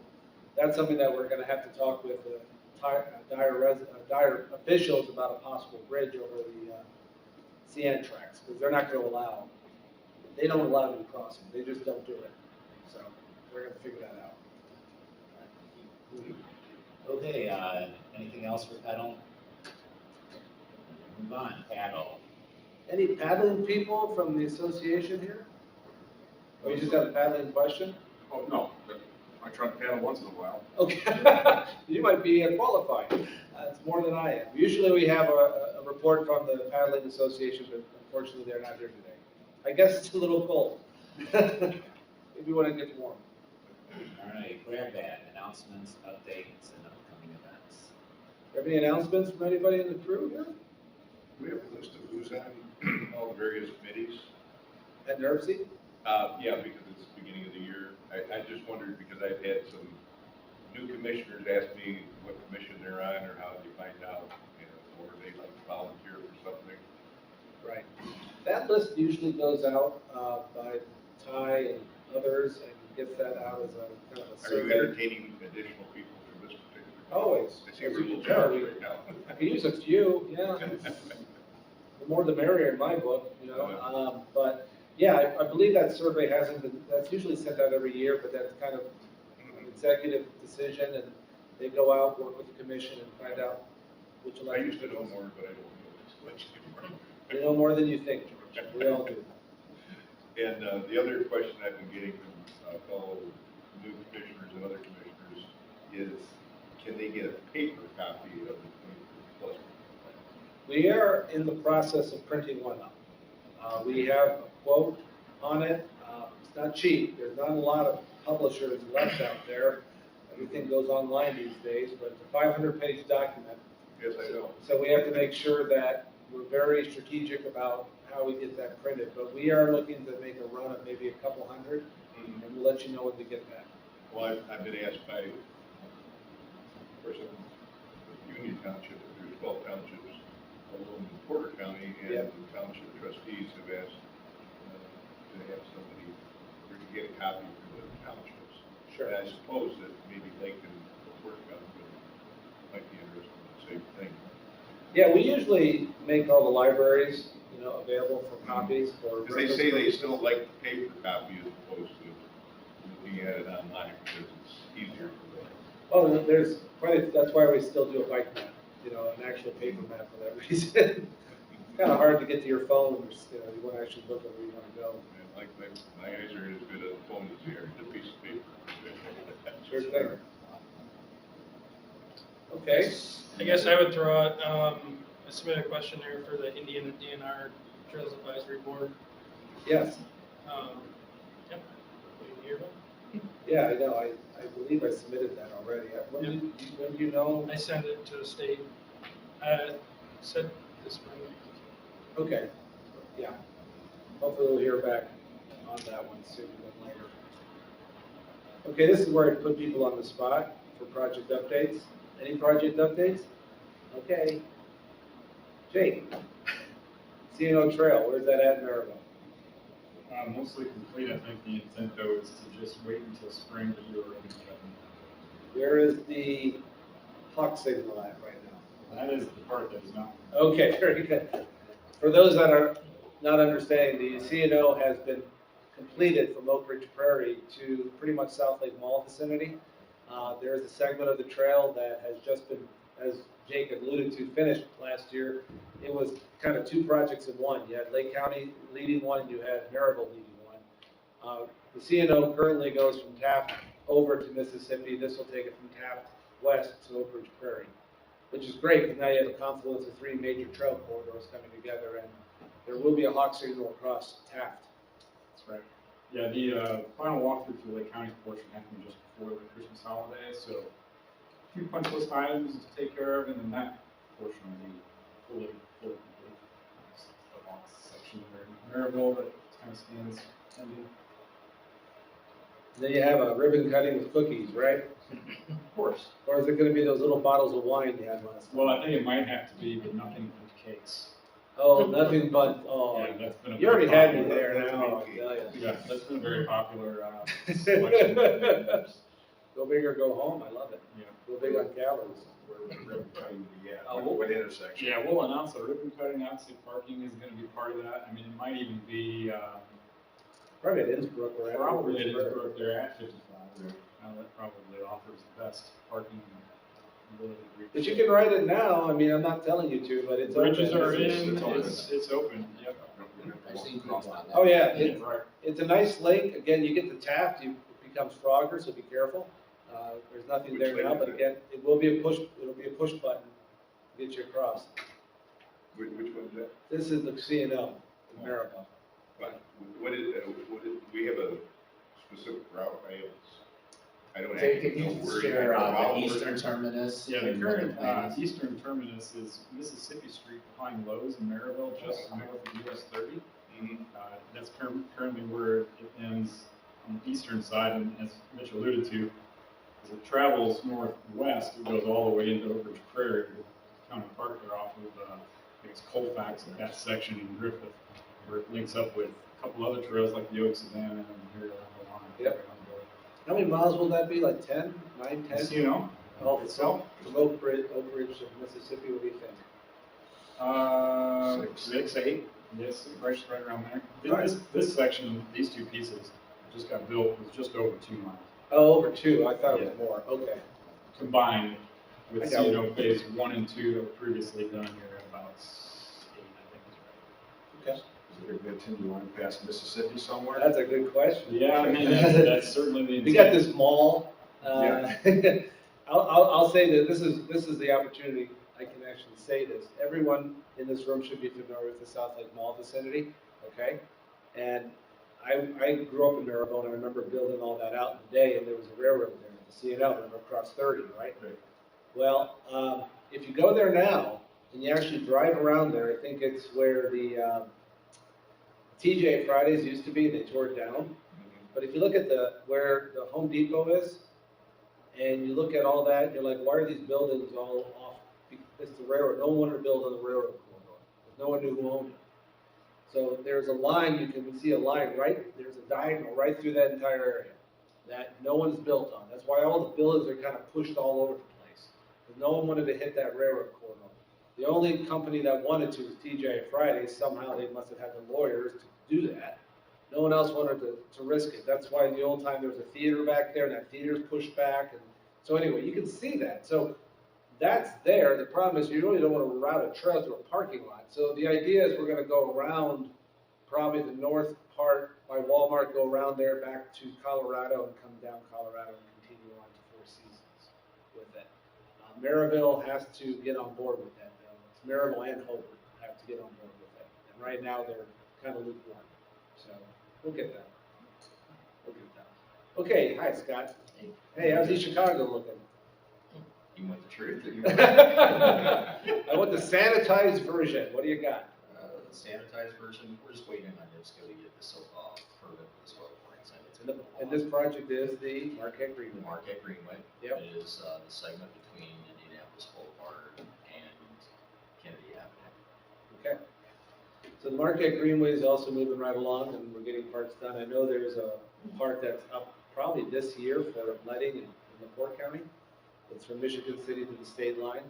that's something that we're going to have to talk with the Dyer officials about a possible bridge over the CN tracks, because they're not going to allow, they don't allow any crossing. They just don't do it. So we're going to figure that out. Okay, anything else for paddle? Move on, paddle. Any paddling people from the association here? Or you just have a paddling question? Oh, no, but I try to paddle once in a while. Okay, you might be qualified. It's more than I am. Usually we have a report from the paddling association, but unfortunately they're not here today. I guess it's a little cold. Maybe when it gets warm. All right, grab that, announcements, updates, and upcoming events. Have any announcements from anybody in the crew here? We have a list of who's on all the various committees. At NERC? Yeah, because it's the beginning of the year. I just wondered, because I've had some new commissioners ask me what commission they're on or how they find out, or they like to volunteer for something. Right. That list usually goes out by Ty and others and gets that out as a kind of a Are you survey. entertaining additional people from this particular? Always. I see a As little you can tell, challenge right now. I can use a few, yeah. The more the merrier in my book, you know. But yeah, I believe that survey hasn't been, that's usually sent out every year, but that's kind of an executive decision, and they go out, work with the commission, and find out which I election. used to know more, but I don't know much anymore. You know more than you think, George. We all do. And the other question I've been getting from fellow new commissioners and other commissioners is, can they get a paper copy of the 20+ plan? We are in the process of printing one up. We have a quote on it. It's not cheap. There's not a lot of publishers left out there. Everything goes online these days, but it's a 500-page document. Yes, I know. So we have to make sure that we're very strategic about how we get that printed. But we are looking to make a run of maybe a couple hundred, and we'll let you know when we get that. Well, I've been asked by, person, Union Township, there's 12 townships along in Porter County, and Yep. the township trustees have asked to have somebody, or to get a copy for the townships. Sure. And I suppose that maybe Lincoln and Porter County might be interested in the same thing. Yeah, we usually make all the libraries, you know, available for copies for. Because they say they still like the paper copy as opposed to looking at it online, because it's easier for them. Oh, there's quite, that's why we still do a bike map, you know, an actual paper map for that reason. It's kind of hard to get to your phone, or, you know, you want to actually look at where you want to go. And like my eyes are as good as a phone as they are a piece of paper. Sure thing. Okay. I guess I would throw out, I submitted a questionnaire for the Indiana DNR Trails Advisory Board. Yes, Yep. Waiting to hear back. yeah, I know, I believe I submitted that already. When do you know? I sent it to the state. Said this Monday. Okay, yeah. Hopefully we'll hear back on that one sooner than later. Okay, this is where I put people on the spot for project updates. Any project updates? Okay. Jake, CNO Trail, where's that at in Maryville? Mostly complete. I think the intent though is to just wait until spring to do a ribbon Where is the hawk signal at right now? That is the part that is not. Okay, very good. For those that are not understanding, the CNO has been completed from Oak Ridge Prairie to pretty much South Lake Mall vicinity. There is a segment of the trail that has just been, as Jake had alluded to, finished last year. It was kind of two projects in one. You had Lake County leading one, and you had Maryville leading one. The CNO currently goes from Taft over to Mississippi. This will take it from Taft west to Oak Ridge Prairie, which is great, because now you have a confluence of three major trail corridors coming together, and there will be a hawk signal across Taft. That's right. Yeah, the final walkthrough for Lake County portion happened just before the Christmas holiday, so a few punch list items to take care of, and then that portion will be fully complete. That's the walk section there in Maryville that kind of stands pending. Then you have a ribbon cutting with cookies, right? Of course. Or is it gonna be those little bottles of wine you had last time? Well, I think it might have to be, but nothing but cakes. Oh, nothing but, oh, Yeah, that's been a you already very had me popular- there that's now, been I'll key. tell ya. Yeah, that's been a very popular selection. Go big or go home, I love it. Yeah. Go big on calories. Where would the ribbon cutting be at? Uh, What intersection? Yeah, we'll announce a ribbon cutting, obviously parking is gonna be part of that. I mean, it might even be, Probably at Innsbrook or at. probably it is broke there at 55. That probably offers the best parking ability. But you can write it now, I mean, I'm not telling you to, but it's open. Bridges are It's- in, it's open. it's open, yep. I've seen people on that. Oh, yeah, Yeah, right. it's a nice lake, again, you get the Taft, it becomes Frogger, so be careful. There's nothing Which there lake now, is but it? again, it'll be a push button to get you across. Which one is that? This is the CNO, in Maryville. What is, we have a specific route, I don't So actually if know you where. share you're the at. eastern terminus. Yeah, the and current Plans. eastern terminus is Mississippi Street behind Lowe's in Maryville, just north of US 30. Mhm. That's currently where it ends on the eastern side, and as Mitch alluded to, as it travels northwest, it goes all the way into Oak Ridge Prairie, County Park there off of, I think it's Colfax, at that section in Griffith, where it links up with a couple other trails like the Oak Savannah and here along the line. Yep. How many miles will that be, like 10, 9, 10? You know, Oh, itself? From Oak Ridge to Mississippi, what do you think? 6, 8, yes, right around there. Right. This section, these two pieces, just got built, was just over 2 miles. Oh, over 2, I thought it was more, okay. Combined I with, got phase 1 and 2 that were previously done here, about 8, I think is right. Okay. Is it gonna continue on past Mississippi somewhere? That's a good question. Yeah, I mean, that's certainly the intent. We got this mall. Yeah. I'll say that this is the opportunity, I can actually say this. Everyone in this room should be familiar with the South Lake Mall vicinity, okay? And I grew up in Maryville, and I remember building all that out in the day, and there was a railroad there, the CNO, and across 30, right? Right. Well, if you go there now, and you actually drive around there, I think it's where the TJ Fridays used to be, they tore it down. But if you look at where the Home Depot is, and you look at all that, you're like, why are these buildings all off? It's the railroad, no one wanted to build on the railroad corridor, no one knew who owned it. So there's a line, you can see a line there's a diagonal right through that entire area that no one's built on. That's why all the buildings are kind of pushed all over the place. Because no one wanted to hit that railroad corridor. The only company that wanted to was TJ Fridays. Somehow they must have had the lawyers to do that. No one else wanted to risk it. That's why in the old time there was a theater back there, and that theater's pushed back. And so anyway, you can see that. So that's there. The problem is you really don't want to route a trail through a parking lot. So the idea is we're going to go around probably the north part by Walmart, go around there back to Colorado and come down Colorado and continue on to Four Seasons with it. Maryville has to get on board with that. It's Maryville and Hope have to get on board with it. And right now they're kind of lukewarm. So we'll get that. We'll get that. Okay, hi Scott. Hey, how's East Chicago looking? You want the truth? I want the sanitized version. What do you got? The sanitized version, we're just waiting on NIPSCO to get the so-called permit for the soil pouring site. And this project is the Marquette Greenway. Marquette Greenway. Yep. It is the segment between Indianapolis Boulevard and Kennedy Avenue. Okay. So the Marquette Greenway is also moving right along, and we're getting parts done. I know there's a part that's up probably this year for letting in LaPorte County. It's from Michigan City to the state line.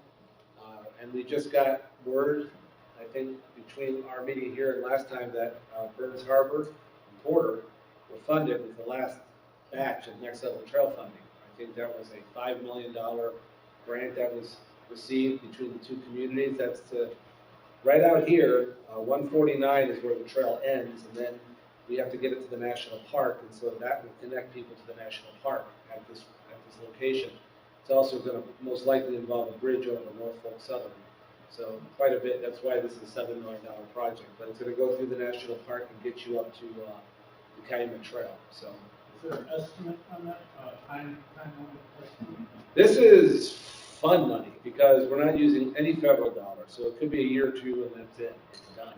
And we just got word, I think, between our meeting here and last time that Burns Harbor and Porter were funded with the last batch of Next Level Trail funding. I think that was a $5 million grant that was received between the two communities. That's to, right out here, 149 is where the trail ends, and then we have to get it to the national park, and so that will connect people to the national park at this location. It's also going to most likely involve a bridge over Norfolk Southern. So quite a bit, that's why this is a $7 million project, but it's going to go through the national park and get you up to the Calumet Trail, so. Is there an estimate on that, time estimate? This is fun money, because we're not using any federal dollars, so it could be a year or two and that's it, it's done.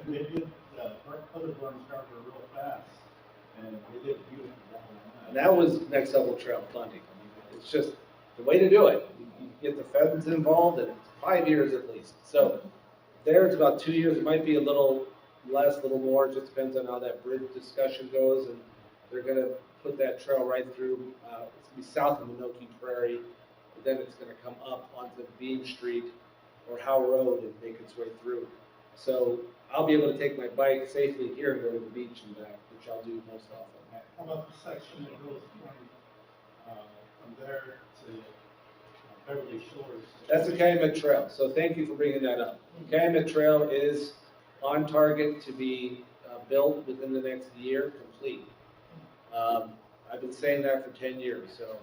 They did, other burns start real fast, and they did beautiful. And that was Next Level Trail funding. I mean, it's just the way to do it. You get the feds involved, and it's 5 years at least. So there it's about 2 years. It might be a little less, a little more. It just depends on how that bridge discussion goes. And they're going to put that trail right through. It's going to be south of Minoki Prairie, but then it's going to come up onto Bean Street or Howe Road and make its way through. So I'll be able to take my bike safely here and go to the beach and back, which I'll do most often. How about the section that goes from there to Beverly Shores? That's the Calumet Trail, so thank you for bringing that up. Calumet Trail is on target to be built within the next year, complete. I've been saying that for 10 years, so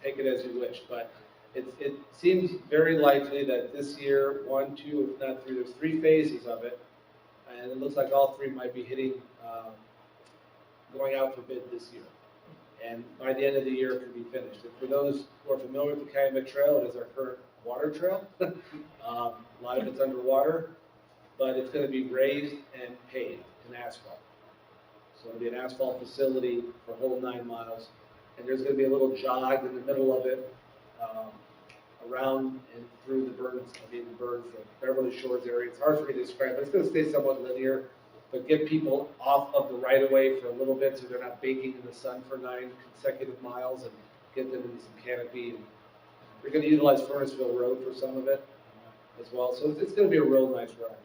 take it as you wish, but it seems very likely that this year, 1, 2, if not 3, there's 3 phases of it, and it looks like all 3 might be hitting, going out for bid this year. And by the end of the year, it could be finished. And for those who are familiar with the Calumet Trail, it is our current water trail. A lot of it's underwater, but it's going to be raised and paved in asphalt. So it'll be an asphalt facility for a whole 9 miles. And there's going to be a little jog in the middle of it, around and through the Beverly Shores area. It's hard for me to describe, but it's going to stay somewhat linear, but get people off of the right-of-way for a little bit so they're not baking in the sun for 9 consecutive miles, and get them into some canopy. And we're going to utilize Furnaceville Road for some of it as well. So it's going to be a real nice ride.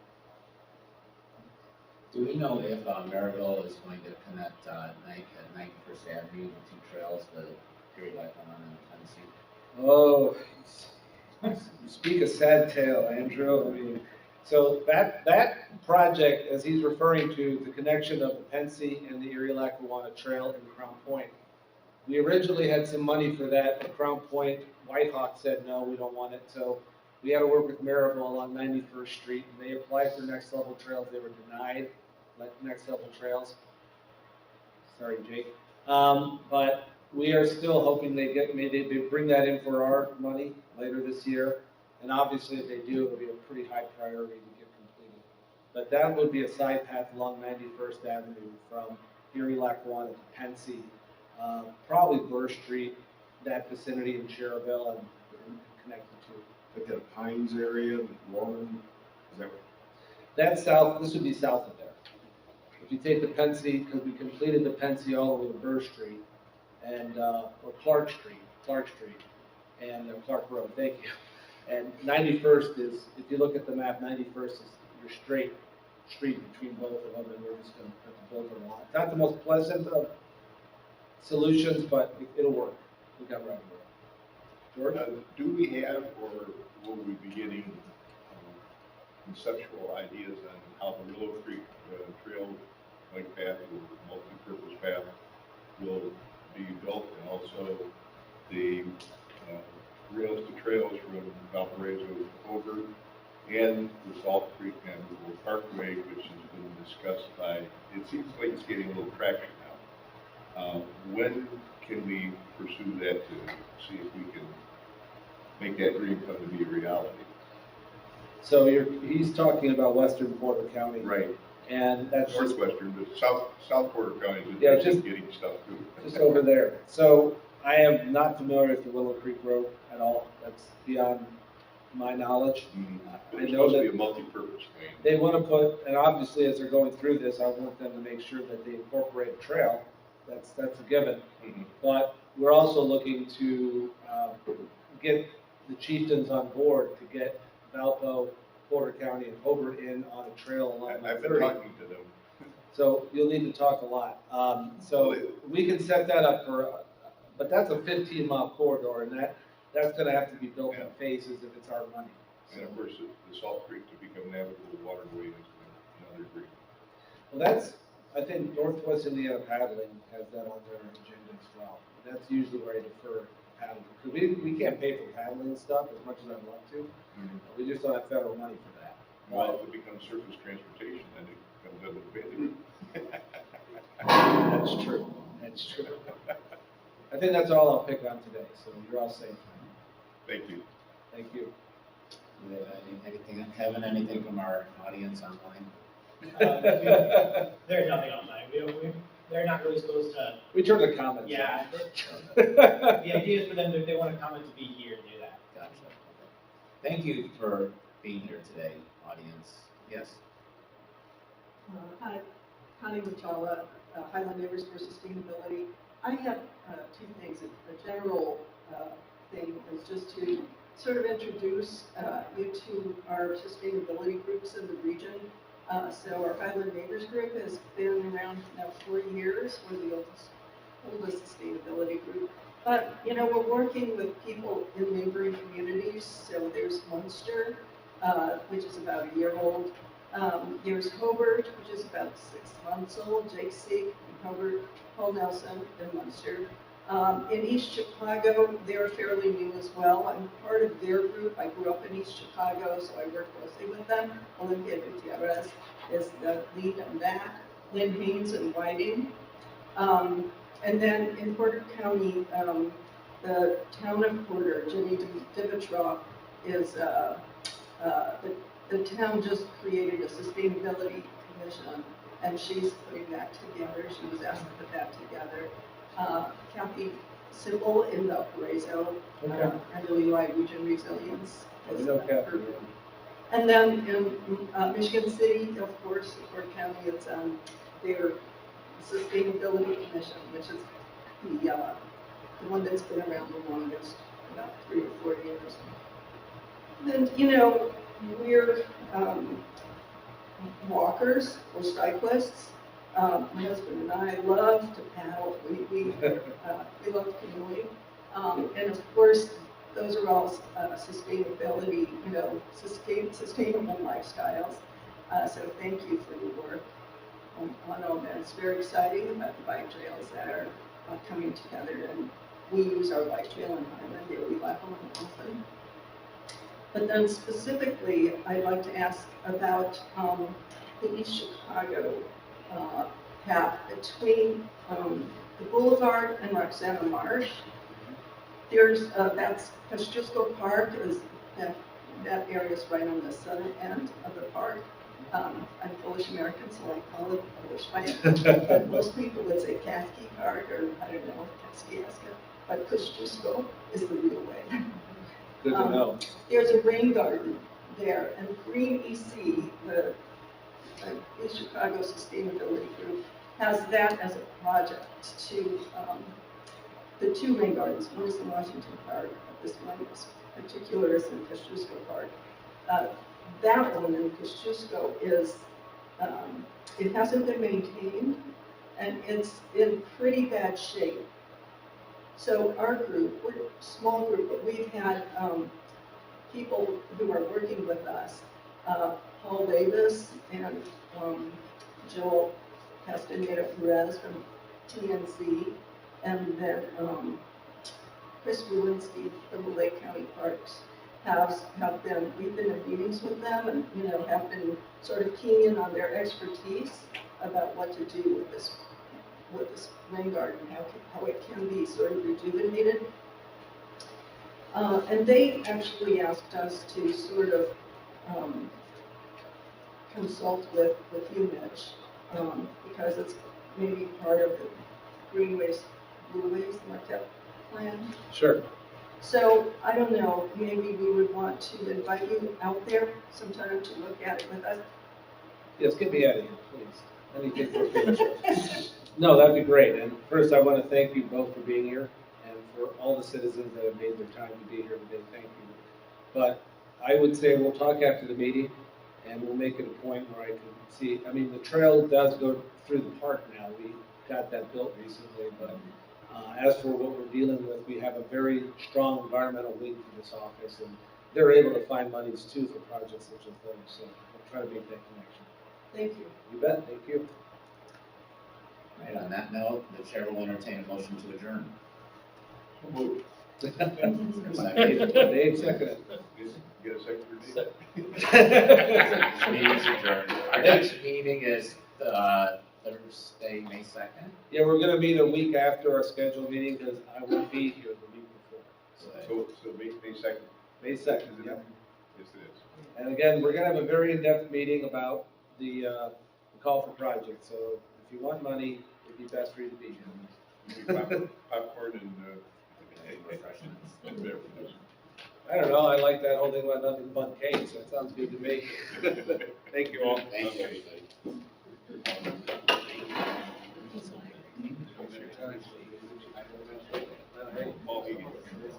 Do we know if Maryville is going to connect at 91st Avenue, the 2 trails, the Erie Lackawanna and Tennessee? Oh, you speak a sad tale, Andrew. I mean, so that project, as he's referring to, the connection of the Pensy and the Erie Lackawanna Trail in Crown Point. We originally had some money for that at Crown Point. Whitehawk said, no, we don't want it. So we had to work with Maryville along 91st Street, and they applied for Next Level Trails. They were denied Next Level Trails. Sorry, Jake. But we are still hoping they bring that in for our money later this year. And obviously, if they do, it'll be a pretty high priority to get completed. But that would be a side path along 91st Avenue from Erie Lackawanna to Pensy, probably Burr Street, that vicinity in Cherville, and connect the two. Like that Pines area, Norman, is that? That's south, this would be south of there. If you take the Pensy, because we completed the Pensy all the way to Burr Street, and, or Clark Street, and Clark Road, thank you. And 91st is, if you look at the map, 91st is your straight street between both of them, and we're just going to have to build a lot. Not the most pleasant of solutions, but it'll work. We got right away. George? Do we have, or will we be getting conceptual ideas on how the Willow Creek Trail bike path or multi-purpose path will be built, and also the rails to trails from Valparaiso over, and the Salt Creek Navigable Parkway, which has been discussed by, it seems like it's getting a little traction now. When can we pursue that to see if we can make that dream come to be a reality? So he's talking about Western Porter County. Right. And that's just, Northwestern, but South Porter County is Yeah, just getting stuff too. just over there. So I am not familiar with the Willow Creek Road at all. That's beyond my knowledge. But I it's know supposed to that be a multi-purpose thing. they want to put, and obviously as they're going through this, I want them to make sure that they incorporate a trail. That's a given. Mhm. But we're also looking to get the chieftains on board to get Valpo, Porter County, and Hobart in on a trail along I've been 30. talking to them. So you'll need to talk a lot. So we can set that up for, but that's a 15-mile corridor, and that's gonna have to be built in phases if it's our money. And of course, the Salt Creek to become navigable waterway is another great. Well, that's, I think Northwest Indiana Paddling has that on their agenda as well. That's usually where I defer paddling, because we can't pay for paddling stuff as much as I'd love to. We just don't have federal money for that. Well, if it becomes surface transportation, then it comes under the bailiwick. That's true, that's true. I think that's all I'll pick on today, so you're all safe. Thank you. Thank you. Do we have anything, Kevin, anything from our audience online? There's nothing online. They're not really supposed to. We turn the comments. Yeah. The idea is for them, if they want to comment, to be here and do that. Gotcha. Thank you for being here today, audience. Yes. Hi, Connie Wachala, Highland Neighbors for Sustainability. I have two things. A general thing is just to sort of introduce you to our sustainability groups in the region. So our Highland Neighbors group has been around now 4 years. We're the oldest sustainability group. But, you know, we're working with people in neighboring communities. So there's Munster, which is about a year old. There's Hobart, which is about 6 months old. Jake Seek in Hobart, Paul Nelson in Munster. In East Chicago, they're fairly new as well. I'm part of their group. I grew up in East Chicago, so I work closely with them. Olympia Gutierrez is the lead on that. Lynn Haynes and Whiting. And then in Porter County, the town of Porter, Jenny Dimitrov, is the town just created a sustainability commission, and she's putting that together. She was asked to put that together. Kathy Simple in Valparaiso, NWI Region Resilience. Is her group. And then in Michigan City, of course, Fort County, it's their Sustainability Commission, which is the one that's been around the longest, about 3 or 4 years. And, you know, we're walkers or cyclists. My husband and I love to paddle. We love canoeing. And of course, those are all sustainability, you know, sustainable lifestyles. So thank you for your work on all that. It's very exciting about the bike trails that are coming together. And we use our bike trail in Highland, Daily Level, and often. But then specifically, I'd like to ask about the East Chicago path between the Boulevard and Roxana Marsh. There's that's Kosciuszko Park is that area is right on the southern end of the park. I'm Polish American, so I call it Polish. Most people would say Kaski Park or I don't know Kaskiaska, but Kosciuszko is the real way. Good to know. There's a rain garden there, and Green EC, the East Chicago Sustainability Group, has that as a project to the 2 rain gardens. One is in Washington Park, but this one is particular is in Kosciuszko Park. That one in Kosciuszko is, it hasn't been maintained, and it's in pretty bad shape. So our group, we're a small group, but we've had people who are working with us, Paul Davis and Joel Castaneda Perez from TNC, and then Chris Rulinski from the Lake County Parks have been, we've been in meetings with them and, you know, have been sort of keying in on their expertise about what to do with this rain garden, how it can be sort of rejuvenated. And they actually asked us to sort of consult with you, Mitch, because it's maybe part of the Greenways, Blueways Marquette plan. Sure. So I don't know, maybe we would want to invite you out there sometime to look at it with us. Yes, get me out of here, please. Let me get your picture. No, that'd be great. And first, I want to thank you both for being here. And for all the citizens that have made their time to be here today. Thank you. But I would say we'll talk after the meeting, and we'll make it a point where I can see, I mean, the trail does go through the park now. We got that built recently, but as for what we're dealing with, we have a very strong environmental wing for this office, and they're able to find monies too for projects such as those, so we'll try to make that connection. Thank you. You bet, thank you. Right, on that note, the chair will entertain a motion to adjourn. Move. Second. Dave, second it. Get a second for Dave? Meeting's adjourned. Our next meeting is Thursday, May 2nd. Yeah, we're gonna meet a week after our scheduled meeting, because I won't be here the week before. So May 2nd. May 2nd, yeah. Yes, it is. And again, we're gonna have a very in-depth meeting about the call for projects, so if you want money, it'd be best for you to be here. Popcorn and Refreshments. and beverages. I don't know, I like that whole thing about nothing but cake, so it sounds good to me. Thank you all. Thank you, everybody. All right. All meetings.